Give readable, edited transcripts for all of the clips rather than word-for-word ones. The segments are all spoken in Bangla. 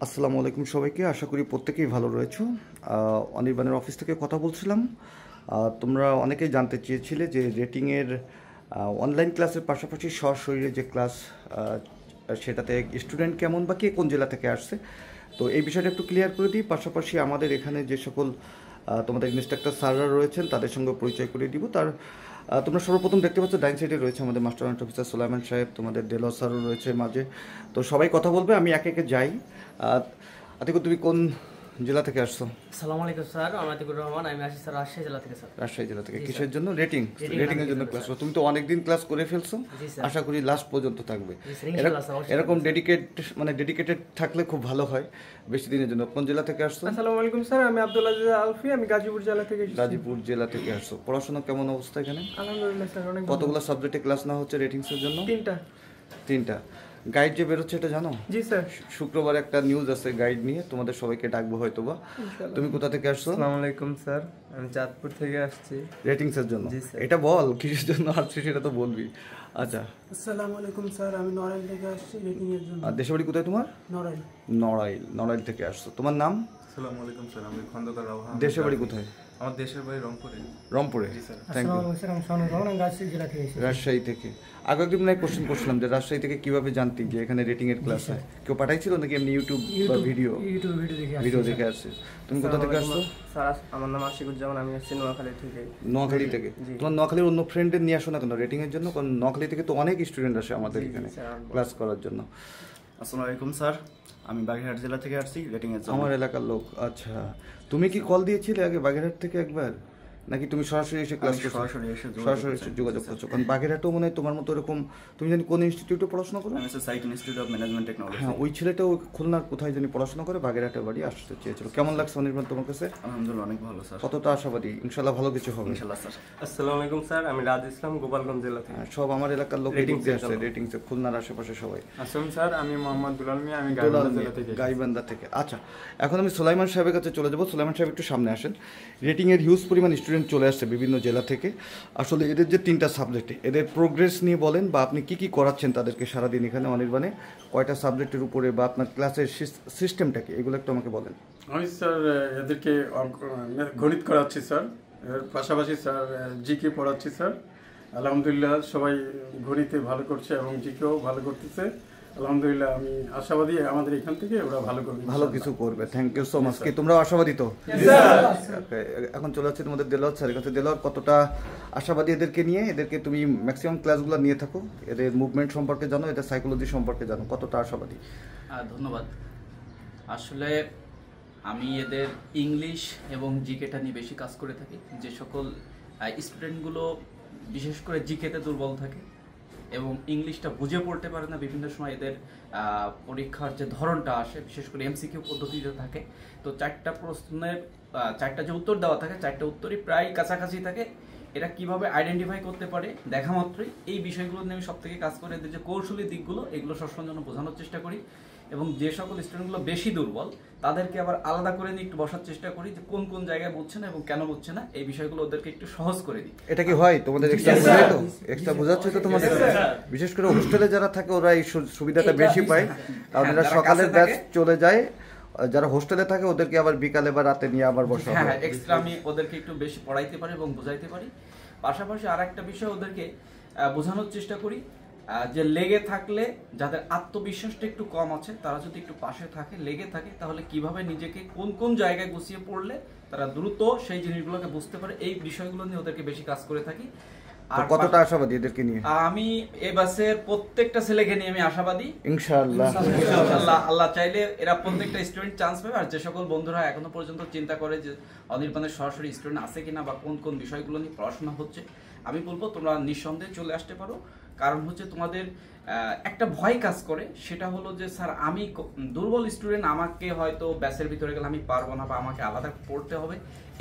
আসসালামু আলাইকুম সবাইকে। আশা করি প্রত্যেকেই ভালো রয়েছো। অনির্বাণের অফিস থেকে কথা বলছিলাম। তোমরা অনেকেই জানতে চেয়েছিলে যে রেটিংয়ের অনলাইন ক্লাসের পাশাপাশি সশরীরে যে ক্লাস, সেটাতে স্টুডেন্ট কেমন বা কে কোন জেলা থেকে আসছে। তো এই বিষয়টা একটু ক্লিয়ার করে দিই। পাশাপাশি আমাদের এখানে যে সকল তোমাদের ইনস্ট্রাক্টর স্যাররা রয়েছেন তাদের সঙ্গে পরিচয় করে দিব। তোমরা সর্বপ্রথম দেখতে পাচ্ছ ডাইন সাইডে রয়েছে আমাদের মাস্টার অফিসার সুলাইমান সাহেব, তোমাদের দেলোয়ার স্যারও রয়েছে মাঝে। তো সবাই কথা বলবে, আমি একে একে যাই। আতিকুর, তুমি কোন জেলা থেকে আসছো? আসসালামু আলাইকুম স্যার, আমি আতিকুর রহমান, আমি আসছি স্যার রাজশাহী জেলা থেকে। স্যার রাজশাহী জেলা থেকে। কিসের জন্য? রেটিং এর জন্য ক্লাস। তুমি তো অনেকদিন ক্লাস করে ফেলছো, জি স্যার। আশা করি লাস্ট পর্যন্ত থাকবে। ইনশাআল্লাহ স্যার, এরকম ডেডিকেটেড থাকলে খুব ভালো হয় বেশি দিনের জন্য। কোন জেলা থেকে আসছো? আসসালামু আলাইকুম স্যার, আমি আব্দুল আজিজ আলফি, আমি গাজীপুর জেলা থেকে এসেছি। গাজীপুর জেলা থেকে আসছো। পড়াশোনা কেমন অবস্থা এখানে? আলহামদুলিল্লাহ স্যার, অনেক ভালো। কতগুলো সাবজেক্টে ক্লাস না হচ্ছে রেটিংসের জন্য? তিনটা। গাইড যে বেরোচ্ছে এটা জানো? জি স্যার। শুক্রবার একটা নিউজ আছে গাইড নিয়ে, তোমাদের সবাইকে ডাকবো হয়তোবা। তুমি কোথা থেকে আসছো? আসসালামু আলাইকুম স্যার, আমি চাঁদপুর থেকে আসছি রেটিংসের জন্য। জি স্যার। এটা বল কিসের জন্য আসছিস, সেটা তো বলবি। আচ্ছা, আসসালামু আলাইকুম স্যার, আমি নড়াইল থেকে আসছি রেটিং এর জন্য। আর দেশবাড়ি কোথায় তোমার? নড়াইল। নড়াইল থেকে আসছো। তোমার নাম? আসসালামু আলাইকুম স্যার, আমি খন্দকার রাওহান। দেশের বাড়ি কোথায়? আমার দেশের বাড়ি রংপুরে। রংপুরে। Thank you. স্যার, আমি শানুর রহমান, আমি রাজশাহী জেলা থেকে এসেছি। রাজশাহী থেকে। আগে একদিন কোশ্চেন করছিলাম যে রাজশাহী থেকে কিভাবে জানতি যে এখানে রেটিং এর ক্লাস হয়? কেউ পাঠাইছিল নাকি এমনি ইউটিউব বা ভিডিও দেখে আসছে? তুমি কোথা থেকে আসছো? স্যার আমার নাম আশিকুজ্জামান, আমি আসছি নোয়াখালী থেকে। নোয়াখালী থেকে। তোমার নোয়াখালীর অন্য ফ্রেন্ডদের নিয়ে আসো না কেন রেটিং এর জন্য? কারণ নোয়াখালী থেকে তো অনেক স্টুডেন্ট আসে আমাদের এখানে ক্লাস করার জন্য। আসসালামু আলাইকুম স্যার, আমি বাগেরহাট জেলা থেকে আসছি রেটিং এর জন্য। আমার এলাকার লোক। আচ্ছা, তুমি কি কল দিয়েছিলে আগে বাগেরহাট থেকে একবার, নাকি তুমি সরাসরি এসে ক্লাস করছো? সরাসরি এসে যোগাযোগ করছো। কারণ বাগেরহাটও মনে হয় তোমার মতো এরকম। তুমি জানি কোন ইনস্টিটিউটে পড়াশোনা করো? আমি site institute of management technology. হ্যাঁ, ওই ছেলেটাও খুলনার কোথায় জানি পড়াশোনা করে, বাগেরহাটের বাড়ি, আসতে চেয়েছিল। কেমন লাগছে অনির্বাণ তোমার কাছে? আলহামদুলিল্লাহ অনেক ভালো স্যার। কতটা আশাবাদী? ইনশাল্লাহ ভালো কিছু হবে। ইনশাআল্লাহ স্যার। আসসালামু আলাইকুম স্যার, আমি রাজ ইসলাম, গোপালগঞ্জ জেলা থেকে। সব আমার এলাকার লোক রেটিংসে আসছে, রেটিংসে খুলনার আশেপাশে সবাই। আসসালাম স্যার, আমি মোহাম্মদ দুলাল মিয়া, আমি গাইবান্ধা থেকে। আচ্ছা, এখন আমি সুলাইমান সাহেবের কাছে চলে যাবো। সুলাইমান সাহেব একটু সামনে আসেন। রেটিংয়ের হিউজ পরিমাণ স্টুডেন্ট চলে আসছে বিভিন্ন জেলা থেকে। আসলে এদের যে তিনটা সাবজেক্টে, এদের প্রোগ্রেস নিয়ে বলেন, বা আপনি কি কি করাচ্ছেন তাদেরকে সারাদিন এখানে অনির্বাণে, কয়টা সাবজেক্টের উপরে, বা আপনার ক্লাসের সিস্টেমটা কি, এগুলো একটু আমাকে বলেন। আমি স্যার এদেরকে গণিত করাচ্ছি স্যার, এর পাশাপাশি স্যার জিকে পড়াচ্ছি স্যার। আলহামদুলিল্লাহ সবাই গণিতে ভালো করছে এবং জিকেও ভালো করতেছে। আলহামদুলিল্লাহ আমি আশাবাদী আমাদের এখান থেকে ওরা ভালো কিছু করবে। Thank you so much. কি তোমরা আশাবাদী তো? এখন চলে যাচ্ছে তোমাদের দেলোয়ার স্যারের কাছে। দেলোয়ার, কতটা আশাবাদী এদেরকে নিয়ে? এদেরকে তুমি ম্যাক্সিমাম ক্লাসগুলো নিয়ে থাকো, এদের মুভমেন্ট সম্পর্কে জানো, এদের সাইকোলজি সম্পর্কে জানো, কতটা আশাবাদী? ধন্যবাদ। আসলে আমি এদের ইংলিশ এবং জিকেটা নিয়ে বেশি কাজ করে থাকি। যে সকল স্টুডেন্টগুলো বিশেষ করে জিকেতে দুর্বল থাকে এবং ইংলিশটা বুঝে পড়তে পারে না, বিভিন্ন সময় এদের পরীক্ষার যে ধরনটা আসে বিশেষ করে এমসিকিউ পদ্ধতিতে থাকে। তো চারটা প্রশ্নের চারটা যে উত্তর দেওয়া থাকে, চারটা উত্তরই প্রায় কাছাকাছি থাকে। এরা কিভাবে আইডেন্টিফাই করতে পারে দেখা মাত্রই, এই বিষয়গুলো নিয়ে আমি সব থেকে কাজ করে এদের যে কৌশলী দিকগুলো, এগুলো সবসময় জন্য বোঝানোর চেষ্টা করি। এবং যে সকল স্টুডেন্টগুলো বেশি দুর্বল তাদেরকে আবার আলাদা করে নিয়ে একটু বসার চেষ্টা করি যে কোন কোন জায়গায় বুঝছে না এবং কেন বুঝছে না, এই বিষয়গুলো ওদেরকে একটু সহজ করে দিই। এটা কি হয় তোমাদের এক্সট্রা বোঝাচ্ছে তো তোমাদের? বিশেষ করে হোস্টেলে যারা থাকে ওরা এই সুবিধাটা বেশি পায়, কারণ এরা সকালের ব্যাচ চলে যায়। যারা হোস্টেলে থাকে ওদেরকে আবার বিকালে বা রাতে নিয়ে আবার বসা হয়। হ্যাঁ, এক্সট্রা আমি ওদেরকে একটু বেশি পড়াইতে পারি এবং বোঝাইতে পারি। পাশাপাশি আর একটা বিষয় ওদেরকে বোঝানোর চেষ্টা করি যে লেগে থাকলে, যাদের আত্মবিশ্বাসটা একটু কম আছে তারা যদি একটু পাশে থাকে, লেগে থাকে, তাহলে কিভাবে নিজেকে কোন কোন জায়গায় গুছিয়ে পড়লে তারা দ্রুত সেই জিনিসগুলোকে বুঝতে পারে, এই বিষয়গুলো নিয়ে ওদেরকে বেশি কাজ করে থাকি। আর কতটা আশাবাদী এদেরকে নিয়ে? আমি এই বাসের প্রত্যেকটা ছেলেকে নিয়ে আমি আশাবাদী। ইনশাআল্লাহ আল্লাহ চাইলে এরা প্রত্যেকটা স্টুডেন্ট চান্স পাবে। আর যে সকল বন্ধুরা এখনো পর্যন্ত চিন্তা করে যে অনির্বাণের সরাসরি স্টুডেন্ট আছে কিনা বা কোন কোন বিষয়গুলো নিয়ে পড়াশোনা হচ্ছে, আমি বলবো তোমরা নিঃসন্দেহে চলে আসতে পারো। কারণ হচ্ছে তোমাদের একটা ভয় কাজ করে, সেটা হলো যে স্যার আমি দুর্বল স্টুডেন্ট, আমাকে হয়তো ব্যাচের ভিতরে গেলে আমি পারবো না বা আমাকে আলাদা পড়তে হবে,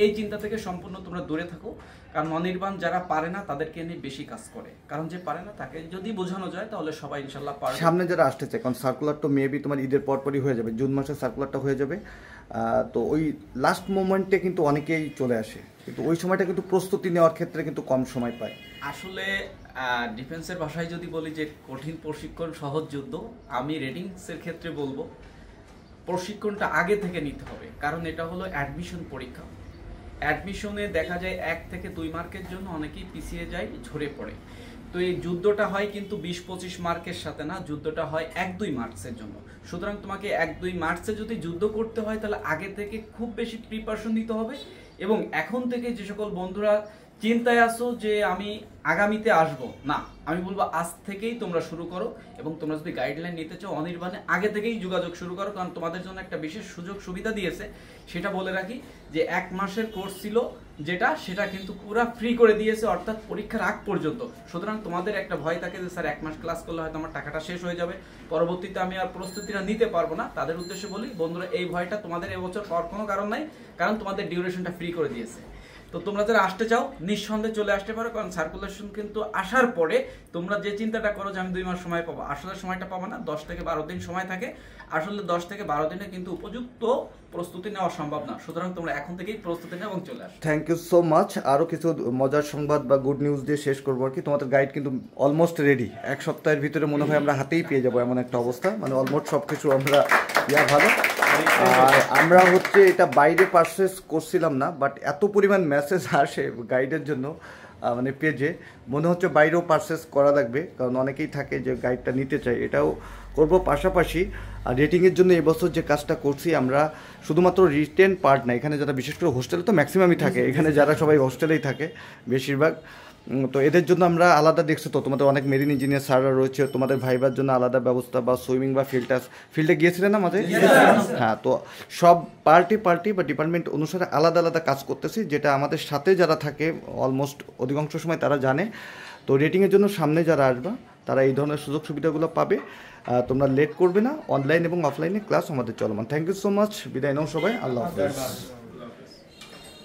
এই চিন্তা থেকে সম্পূর্ণ তোমরা দূরে থাকো। কারণ অনির্বাণ যারা পারে না তাদেরকে নিয়ে বেশি কাজ করে, কারণ যে পারে না তাকে যদি বোঝানো যায় তাহলে সবাই ইনশাল্লাহ পারবে। সামনে যারা আসতে চায়, কারণ সার্কুলার তো মেবি তোমার ঈদের পরপরই হয়ে যাবে, জুন মাসে সার্কুলারটা হয়ে যাবে। তো ওই লাস্ট মোমেন্টে কিন্তু অনেকেই চলে আসে, কিন্তু ওই সময়টা কিন্তু প্রস্তুতি নেওয়ার ক্ষেত্রে কিন্তু কম সময় পায়। আসলে ডিফেন্সের ভাষায় যদি বলি যে কঠিন প্রশিক্ষণ সহজ যুদ্ধ, আমি রেটিংসের ক্ষেত্রে বলবো প্রশিক্ষণটা আগে থেকে নিতে হবে, কারণ এটা হলো অ্যাডমিশন পরীক্ষা। অ্যাডমিশনে দেখা যায় 1 থেকে 2 মার্কের জন্য অনেকেই পিছিয়ে যায়, ঝরে পড়ে। তো এই যুদ্ধটা হয় কিন্তু 20-25 মার্কের সাথে না, যুদ্ধটা হয় 1-2 মার্কসের জন্য। সুতরাং তোমাকে 1-2 মার্কসে যদি যুদ্ধ করতে হয় তাহলে আগে থেকে খুব বেশি প্রিপারেশন নিতে হবে। এবং এখন থেকে যে সকল বন্ধুরা চিন্তায় আসো যে আমি আগামীতে আসবো না, আমি বলবো আজ থেকেই তোমরা শুরু করো। এবং তোমরা যদি গাইডলাইন নিতে চাও অনির্বাণে আগে থেকেই যোগাযোগ শুরু করো, কারণ তোমাদের জন্য একটা বিশেষ সুযোগ সুবিধা দিয়েছে। সেটা বলে রাখি যে 1 মাসের কোর্স ছিল সেটা কিন্তু পুরো ফ্রি করে দিয়েছে, অর্থাৎ পরীক্ষার আগ পর্যন্ত। সুতরাং তোমাদের একটা ভয় থাকে যে স্যার 1 মাস ক্লাস করলে হয়তো আমার টাকাটা শেষ হয়ে যাবে, পরবর্তীতে আমি আর প্রস্তুতিটা নিতে পারবো না। তাদের উদ্দেশ্যে বলি বন্ধুরা, এই ভয়টা তোমাদের এবছর পাওয়ার কোনো কারণ নাই, কারণ তোমাদের ডিউরেশনটা ফ্রি করে দিয়েছে। তো তোমরা যারা আসতে চাও নিঃসন্দেহে চলে আসতে পারো, কারণ সার্কুলেশন কিন্তু আসার পরে তোমরা যে চিন্তাটা করো যে আমি 2 মাস সময় পাবো, আসলে সময়টা পাবো না, 10 থেকে 12 দিন সময় থাকে। আসলে 10 থেকে 12 দিনে কিন্তু উপযুক্ত প্রস্তুতি নেওয়া সম্ভব না। সুতরাং তোমরা এখন থেকেই প্রস্তুতি নাও এবং চলে আসো। Thank you so much. আরও কিছু মজার সংবাদ বা গুড নিউজ দিয়ে শেষ করবো আর কি। তোমাদের গাইড কিন্তু অলমোস্ট রেডি, 1 সপ্তাহের ভিতরে মনে হয় আমরা হাতেই পেয়ে যাবো, এমন একটা অবস্থা। মানে অলমোস্ট সব কিছু আমরা ভালো। আর আমরা হচ্ছে এটা বাইরে পারচেস করছিলাম না, বাট এত পরিমাণ মেসেজ আসে গাইডের জন্য মানে পেজে, মনে হচ্ছে বাইরেও পারচেস করা লাগবে, কারণ অনেকেই থাকে যে গাইডটা নিতে চাই, এটাও করব। পাশাপাশি আর রেটিংয়ের জন্য এবছর যে কাজটা করছি আমরা, শুধুমাত্র রিটেন পার্ট না, এখানে যারা বিশেষ করে হোস্টেলে তো ম্যাক্সিমামই থাকে, এখানে যারা সবাই হোস্টেলেই থাকে বেশিরভাগ, তো এদের জন্য আমরা আলাদা দেখছো তো, তোমাদের অনেক মেরিন ইঞ্জিনিয়ার স্যাররা রয়েছে, তোমাদের ভাইবার জন্য আলাদা ব্যবস্থা, বা সুইমিং বা ফিল্ডে গিয়েছিলেন না মাঝে? হ্যাঁ, তো সব পার্টি বা ডিপার্টমেন্ট অনুসারে আলাদা আলাদা কাজ করতেছি, যেটা আমাদের সাথে যারা থাকে অলমোস্ট অধিকাংশ সময় তারা জানে। তো রেটিংয়ের জন্য সামনে যারা আসবা তারা এই ধরনের সুযোগ সুবিধাগুলো পাবে। তোমরা লেট করবে না, অনলাইন এবং অফলাইনে ক্লাস আমাদের চলমান। থ্যাংক ইউ সো মাচ, বিদায় নাও সবাই, আল্লাহ হাফেজ।